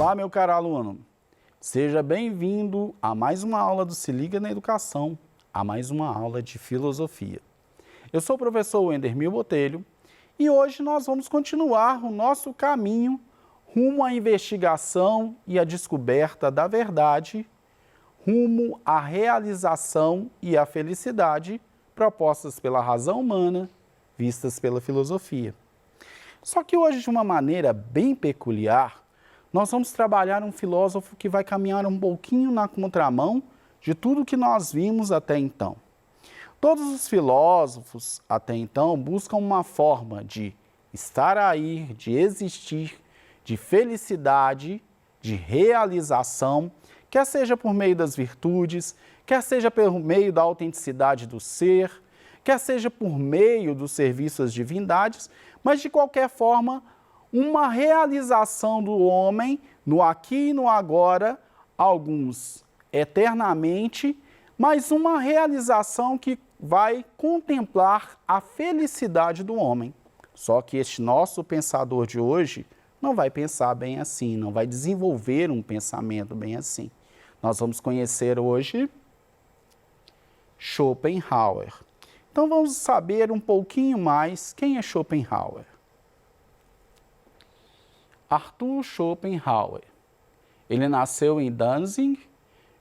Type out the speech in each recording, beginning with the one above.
Olá, meu caro aluno. Seja bem-vindo a mais uma aula do Se Liga na Educação, a mais uma aula de filosofia. Eu sou o professor Wendermil Botelho e hoje nós vamos continuar o nosso caminho rumo à investigação e à descoberta da verdade, rumo à realização e à felicidade propostas pela razão humana, vistas pela filosofia. Só que hoje, de uma maneira bem peculiar, nós vamos trabalhar um filósofo que vai caminhar um pouquinho na contramão de tudo que nós vimos até então. Todos os filósofos, até então, buscam uma forma de estar aí, de existir, de felicidade, de realização, quer seja por meio das virtudes, quer seja por meio da autenticidade do ser, quer seja por meio do serviço às divindades, mas de qualquer forma, uma realização do homem no aqui e no agora, alguns eternamente, mas uma realização que vai contemplar a felicidade do homem. Só que este nosso pensador de hoje não vai pensar bem assim, não vai desenvolver um pensamento bem assim. Nós vamos conhecer hoje Schopenhauer. Então vamos saber um pouquinho mais quem é Schopenhauer. Arthur Schopenhauer. Ele nasceu em Danzig,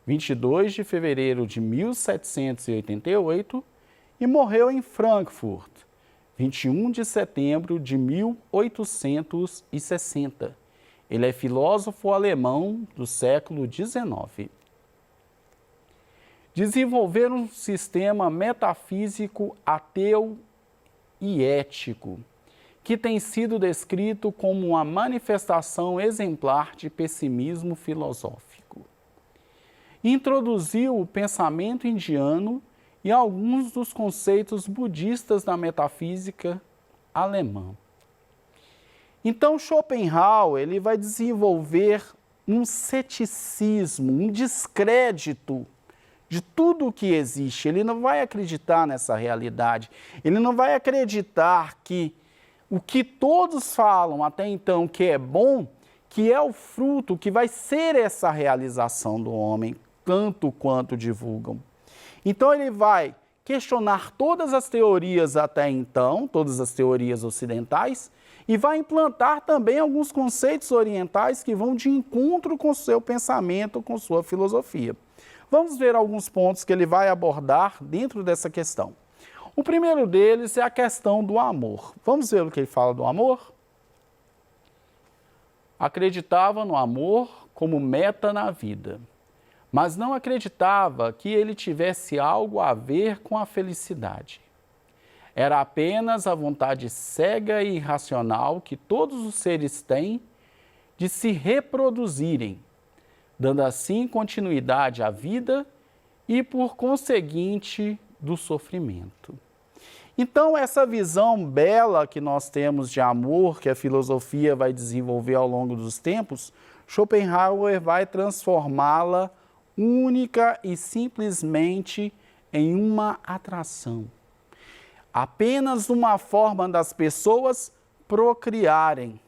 22 de fevereiro de 1788 e morreu em Frankfurt, 21 de setembro de 1860. Ele é filósofo alemão do século XIX. Desenvolver um sistema metafísico ateu e ético, que tem sido descrito como uma manifestação exemplar de pessimismo filosófico. Introduziu o pensamento indiano e alguns dos conceitos budistas da metafísica alemã. Então, Schopenhauer ele vai desenvolver um ceticismo, um descrédito de tudo o que existe. Ele não vai acreditar nessa realidade. Ele não vai acreditar que o que todos falam até então que é bom, que é o fruto, que vai ser essa realização do homem, tanto quanto divulgam. Então ele vai questionar todas as teorias até então, todas as teorias ocidentais, e vai implantar também alguns conceitos orientais que vão de encontro com o seu pensamento, com sua filosofia. Vamos ver alguns pontos que ele vai abordar dentro dessa questão. O primeiro deles é a questão do amor. Vamos ver o que ele fala do amor? Acreditava no amor como meta na vida, mas não acreditava que ele tivesse algo a ver com a felicidade. Era apenas a vontade cega e irracional que todos os seres têm de se reproduzirem, dando assim continuidade à vida e, por conseguinte, do sofrimento. Então, essa visão bela que nós temos de amor, que a filosofia vai desenvolver ao longo dos tempos, Schopenhauer vai transformá-la única e simplesmente em uma atração. Apenas uma forma das pessoas procriarem.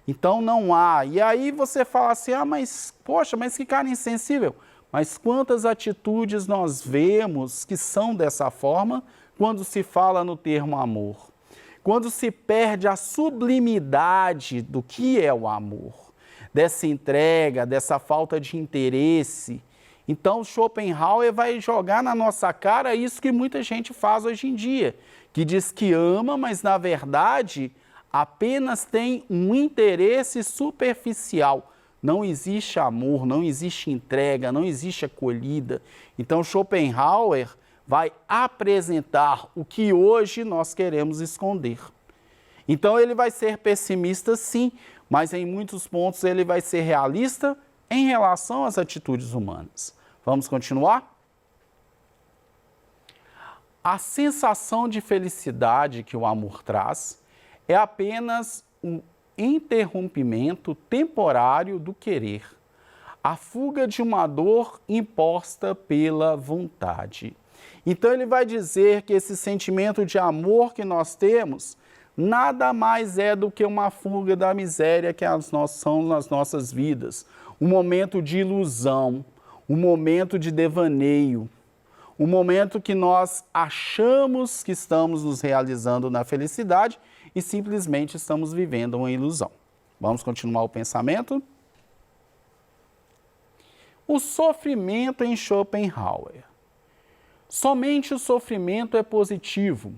Então não há. E aí você fala assim, mas poxa, mas que cara insensível. Mas quantas atitudes nós vemos que são dessa forma quando se fala no termo amor? Quando se perde a sublimidade do que é o amor, dessa entrega, dessa falta de interesse. Então Schopenhauer vai jogar na nossa cara isso que muita gente faz hoje em dia, que diz que ama, mas na verdade apenas tem um interesse superficial. Não existe amor, não existe entrega, não existe acolhida. Então Schopenhauer vai apresentar o que hoje nós queremos esconder. Então ele vai ser pessimista sim, mas em muitos pontos ele vai ser realista em relação às atitudes humanas. Vamos continuar? A sensação de felicidade que o amor traz é apenas um interrompimento temporário do querer, a fuga de uma dor imposta pela vontade. Então ele vai dizer que esse sentimento de amor que nós temos nada mais é do que uma fuga da miséria que são nas nossas vidas. Um momento de ilusão, um momento de devaneio, um momento que nós achamos que estamos nos realizando na felicidade e simplesmente estamos vivendo uma ilusão. Vamos continuar o pensamento? O sofrimento em Schopenhauer. Somente o sofrimento é positivo,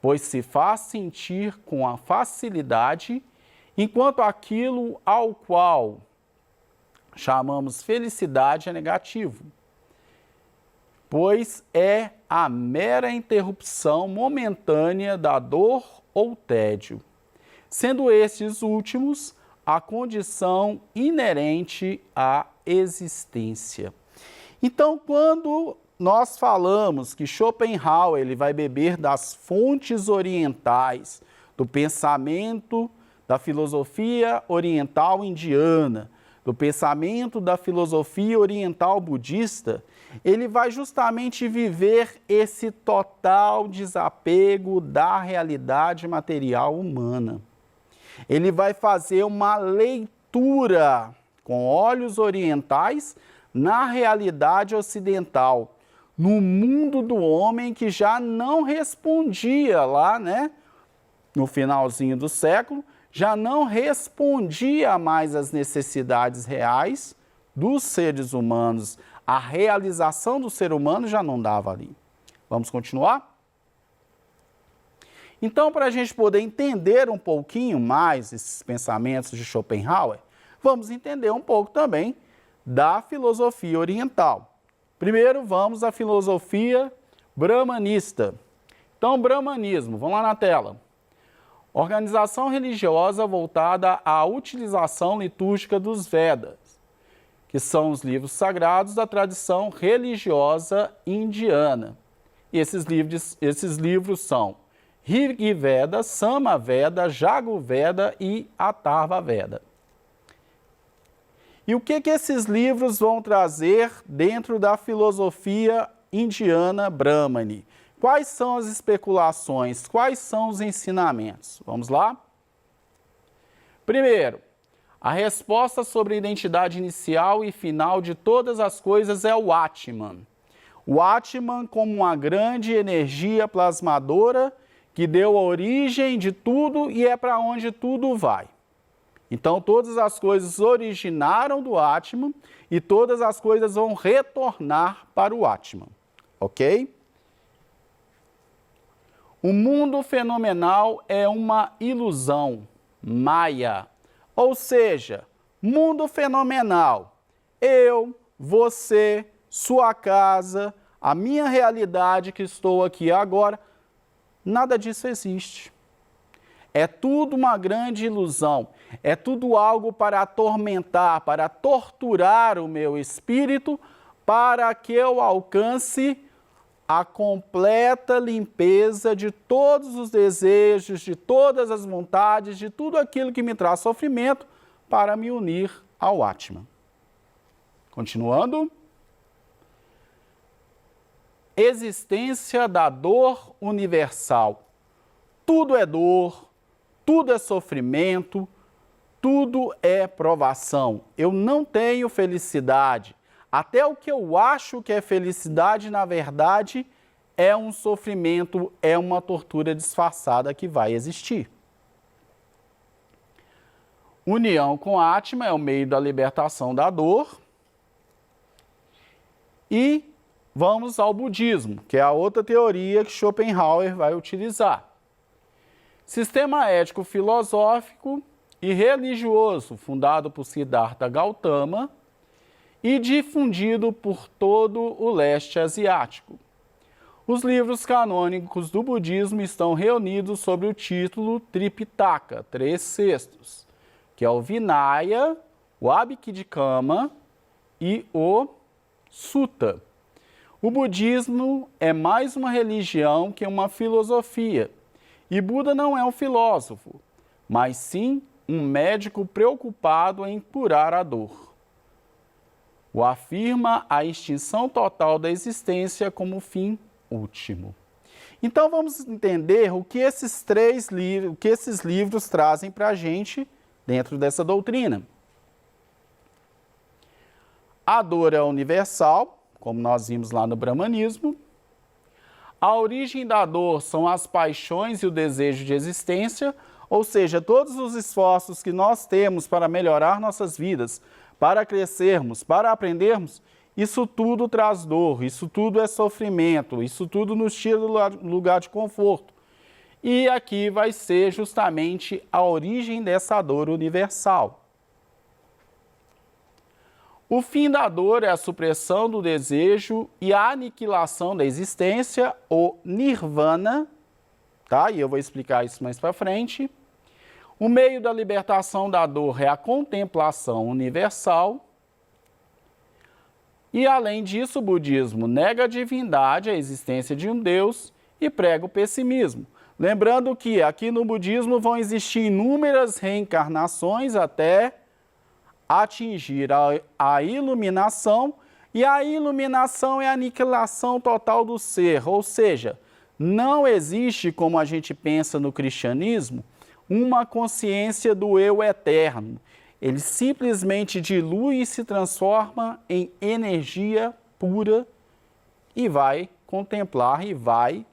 pois se faz sentir com a facilidade, enquanto aquilo ao qual chamamos felicidade é negativo, pois é a mera interrupção momentânea da dor ou tédio, sendo estes últimos a condição inerente à existência. Então, quando nós falamos que Schopenhauer ele vai beber das fontes orientais, do pensamento da filosofia oriental indiana, do pensamento da filosofia oriental budista, ele vai justamente viver esse total desapego da realidade material humana. Ele vai fazer uma leitura com olhos orientais na realidade ocidental, no mundo do homem que já não respondia lá, no finalzinho do século, já não respondia mais às necessidades reais dos seres humanos. A realização do ser humano já não dava ali. Vamos continuar? Então, para a gente poder entender um pouquinho mais esses pensamentos de Schopenhauer, vamos entender um pouco também da filosofia oriental. Primeiro, vamos à filosofia brahmanista. Então, brahmanismo, vamos lá na tela. Organização religiosa voltada à utilização litúrgica dos Vedas, que são os livros sagrados da tradição religiosa indiana. E esses livros são Rig Veda, Sama Veda, Jagu Veda e Atharva Veda. E o que esses livros vão trazer dentro da filosofia indiana Brahmani? Quais são as especulações? Quais são os ensinamentos? Vamos lá? Primeiro, a resposta sobre a identidade inicial e final de todas as coisas é o Atman. O Atman como uma grande energia plasmadora que deu a origem de tudo e é para onde tudo vai. Então, todas as coisas originaram do Atman e todas as coisas vão retornar para o Atman. Ok? O mundo fenomenal é uma ilusão, Maya. Ou seja, mundo fenomenal. Eu, você, sua casa, a minha realidade que estou aqui agora, nada disso existe. É tudo uma grande ilusão, é tudo algo para atormentar, para torturar o meu espírito, para que eu alcance a completa limpeza de todos os desejos, de todas as vontades, de tudo aquilo que me traz sofrimento, para me unir ao Atman. Continuando. Existência da dor universal. Tudo é dor, tudo é sofrimento, tudo é provação. Eu não tenho felicidade. Até o que eu acho que é felicidade, na verdade, é um sofrimento, é uma tortura disfarçada que vai existir. União com Atman é o meio da libertação da dor. E vamos ao budismo, que é a outra teoria que Schopenhauer vai utilizar. Sistema ético filosófico e religioso, fundado por Siddhartha Gautama e difundido por todo o leste asiático. Os livros canônicos do budismo estão reunidos sob o título Tripitaka, 3/6, que é o Vinaya, o Abhidhamma e o Sutta. O budismo é mais uma religião que uma filosofia, e Buda não é um filósofo, mas sim um médico preocupado em curar a dor. O afirma a extinção total da existência como fim último. Então vamos entender o que esses livros trazem para a gente dentro dessa doutrina. A dor é universal, como nós vimos lá no Brahmanismo. A origem da dor são as paixões e o desejo de existência, ou seja, todos os esforços que nós temos para melhorar nossas vidas, para crescermos, para aprendermos, isso tudo traz dor, isso tudo é sofrimento, isso tudo nos tira do lugar de conforto. E aqui vai ser justamente a origem dessa dor universal. O fim da dor é a supressão do desejo e a aniquilação da existência, ou nirvana, tá? E eu vou explicar isso mais para frente. O meio da libertação da dor é a contemplação universal. E, além disso, o budismo nega a divindade, a existência de um Deus, e prega o pessimismo. Lembrando que aqui no budismo vão existir inúmeras reencarnações até atingir a iluminação, e a iluminação é a aniquilação total do ser, ou seja, não existe, como a gente pensa no cristianismo, uma consciência do eu eterno. Ele simplesmente dilui e se transforma em energia pura e vai contemplar e vai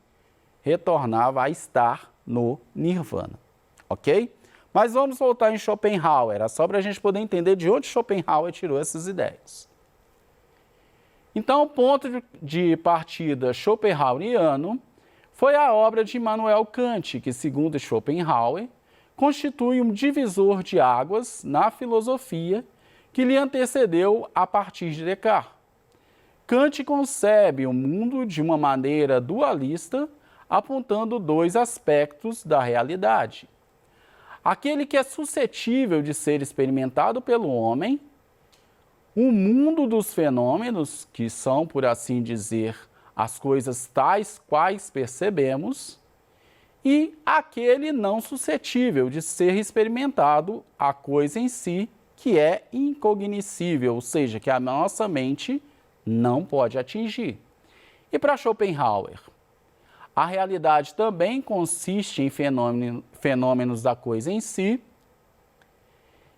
retornar, vai estar no nirvana, ok? Mas vamos voltar em Schopenhauer, era só para a gente poder entender de onde Schopenhauer tirou essas ideias. Então, o ponto de partida schopenhaueriano foi a obra de Immanuel Kant, que, segundo Schopenhauer, constitui um divisor de águas na filosofia que lhe antecedeu a partir de Descartes. Kant concebe o mundo de uma maneira dualista, apontando dois aspectos da realidade. Aquele que é suscetível de ser experimentado pelo homem, o mundo dos fenômenos, que são, por assim dizer, as coisas tais quais percebemos, e aquele não suscetível de ser experimentado, a coisa em si, que é incognoscível, ou seja, que a nossa mente não pode atingir. E para Schopenhauer, a realidade também consiste em fenômenos da coisa em si,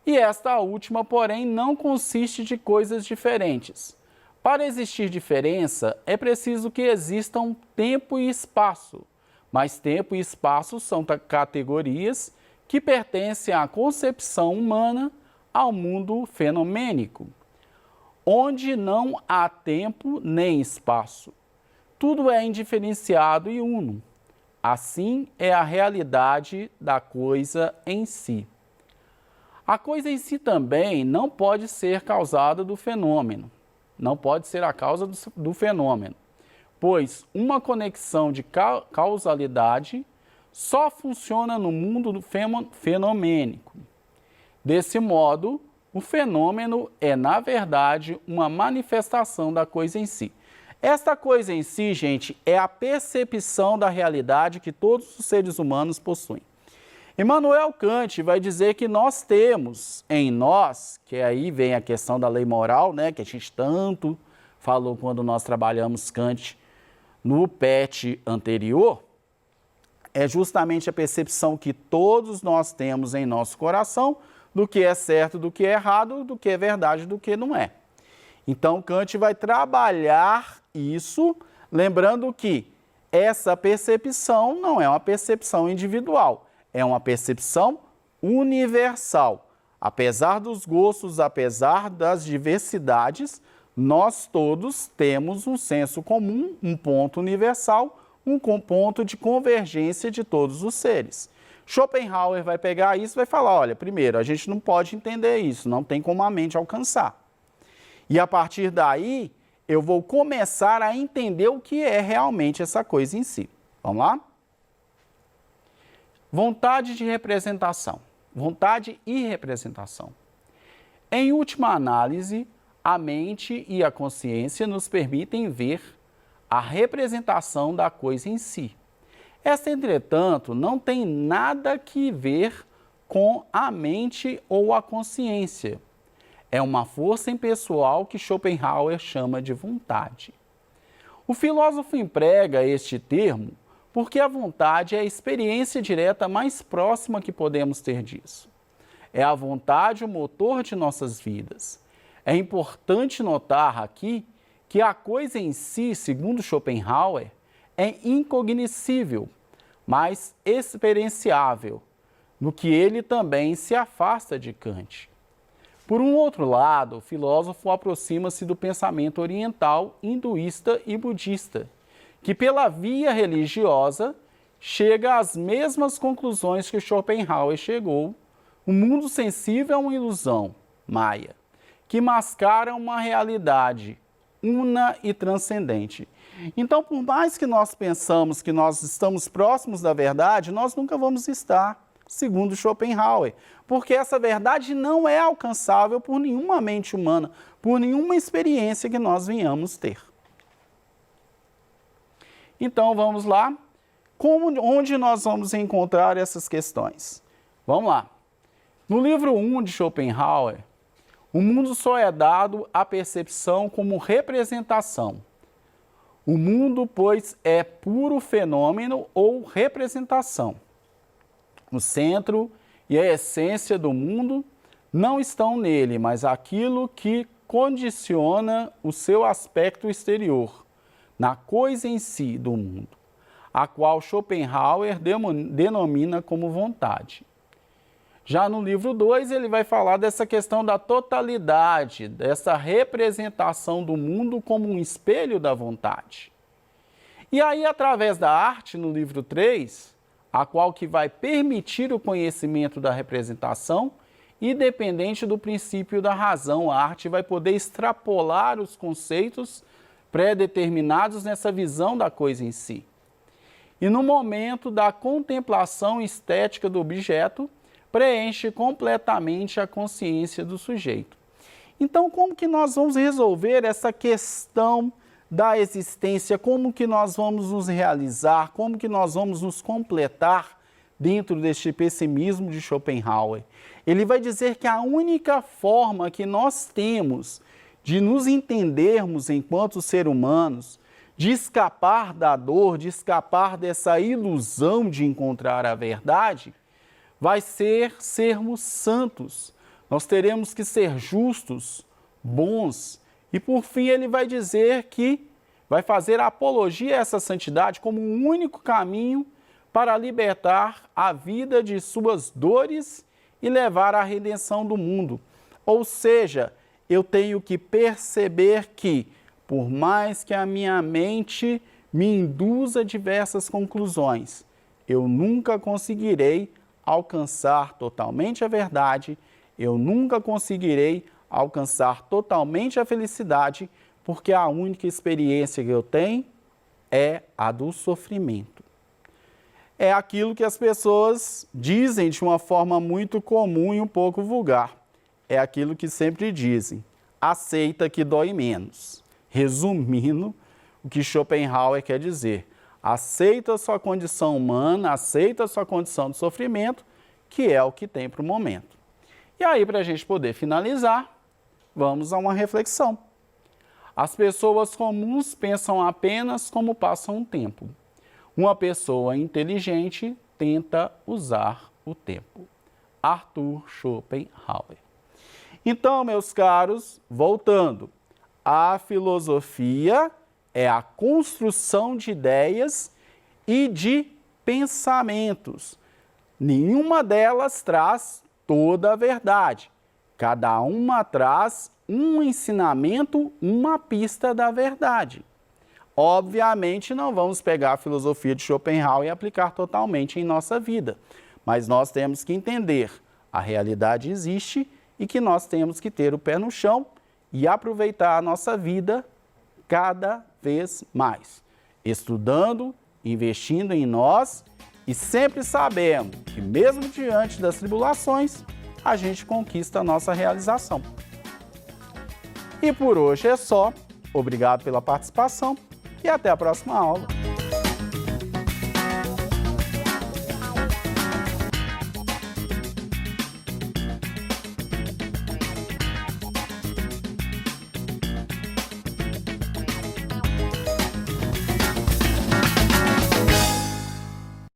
e esta última, porém, não consiste de coisas diferentes. Para existir diferença, é preciso que existam tempo e espaço, mas tempo e espaço são categorias que pertencem à concepção humana ao mundo fenomênico, onde não há tempo nem espaço. Tudo é indiferenciado e uno. Assim é a realidade da coisa em si. A coisa em si também não pode ser causada do fenômeno, não pode ser a causa do fenômeno, pois uma conexão de causalidade só funciona no mundo fenomênico. Desse modo, o fenômeno é, na verdade, uma manifestação da coisa em si. Esta coisa em si, gente, é a percepção da realidade que todos os seres humanos possuem. Immanuel Kant vai dizer que nós temos em nós, que aí vem a questão da lei moral, né, que a gente tanto falou quando nós trabalhamos Kant no PET anterior, é justamente a percepção que todos nós temos em nosso coração do que é certo, do que é errado, do que é verdade, do que não é. Então, Kant vai trabalhar isso, lembrando que essa percepção não é uma percepção individual, é uma percepção universal. Apesar dos gostos, apesar das diversidades, nós todos temos um senso comum, um ponto universal, um ponto de convergência de todos os seres. Schopenhauer vai pegar isso e vai falar, olha, primeiro, a gente não pode entender isso, não tem como a mente alcançar. E a partir daí, eu vou começar a entender o que é realmente essa coisa em si. Vamos lá? Vontade de representação. Vontade e representação. Em última análise, a mente e a consciência nos permitem ver a representação da coisa em si. Esta, entretanto, não tem nada que ver com a mente ou a consciência. É uma força impessoal que Schopenhauer chama de vontade. O filósofo emprega este termo porque a vontade é a experiência direta mais próxima que podemos ter disso. É a vontade o motor de nossas vidas. É importante notar aqui que a coisa em si, segundo Schopenhauer, é incognoscível, mas experienciável, no que ele também se afasta de Kant. Por um outro lado, o filósofo aproxima-se do pensamento oriental, hinduísta e budista, que pela via religiosa chega às mesmas conclusões que Schopenhauer chegou. O mundo sensível é uma ilusão, Maya, que mascara uma realidade una e transcendente. Então, por mais que nós pensamos que nós estamos próximos da verdade, nós nunca vamos estar, segundo Schopenhauer, porque essa verdade não é alcançável por nenhuma mente humana, por nenhuma experiência que nós venhamos ter. Então, vamos lá. Onde nós vamos encontrar essas questões? Vamos lá. No livro 1 de Schopenhauer, o mundo só é dado à percepção como representação. O mundo, pois, é puro fenômeno ou representação. O centro e a essência do mundo não estão nele, mas aquilo que condiciona o seu aspecto exterior, na coisa em si do mundo, a qual Schopenhauer denomina como vontade. Já no livro 2, ele vai falar dessa questão da totalidade, dessa representação do mundo como um espelho da vontade. E aí, através da arte, no livro 3, a qual que vai permitir o conhecimento da representação, independente do princípio da razão, a arte vai poder extrapolar os conceitos pré-determinados nessa visão da coisa em si. E no momento da contemplação estética do objeto, preenche completamente a consciência do sujeito. Então, como que nós vamos resolver essa questão da existência? Como que nós vamos nos realizar? Como que nós vamos nos completar dentro deste pessimismo de Schopenhauer? Ele vai dizer que a única forma que nós temos de nos entendermos enquanto seres humanos, de escapar da dor, de escapar dessa ilusão de encontrar a verdade, vai ser sermos santos. Nós teremos que ser justos, bons. E por fim ele vai dizer que vai fazer a apologia a essa santidade como um único caminho para libertar a vida de suas dores e levar à redenção do mundo. Ou seja, eu tenho que perceber que, por mais que a minha mente me induza diversas conclusões, eu nunca conseguirei alcançar totalmente a verdade, eu nunca conseguirei alcançar totalmente a felicidade, porque a única experiência que eu tenho é a do sofrimento. É aquilo que as pessoas dizem de uma forma muito comum e um pouco vulgar. É aquilo que sempre dizem: aceita que dói menos. Resumindo, o que Schopenhauer quer dizer: aceita a sua condição humana, aceita a sua condição de sofrimento, que é o que tem para o momento. E aí, para a gente poder finalizar, vamos a uma reflexão. As pessoas comuns pensam apenas como passam o tempo. Uma pessoa inteligente tenta usar o tempo. Arthur Schopenhauer. Então, meus caros, voltando, a filosofia é a construção de ideias e de pensamentos. Nenhuma delas traz toda a verdade. Cada uma traz um ensinamento, uma pista da verdade. Obviamente, não vamos pegar a filosofia de Schopenhauer e aplicar totalmente em nossa vida, mas nós temos que entender: a realidade existe e que nós temos que ter o pé no chão e aproveitar a nossa vida cada vez mais, estudando, investindo em nós e sempre sabendo que, mesmo diante das tribulações, a gente conquista a nossa realização. E por hoje é só. Obrigado pela participação e até a próxima aula.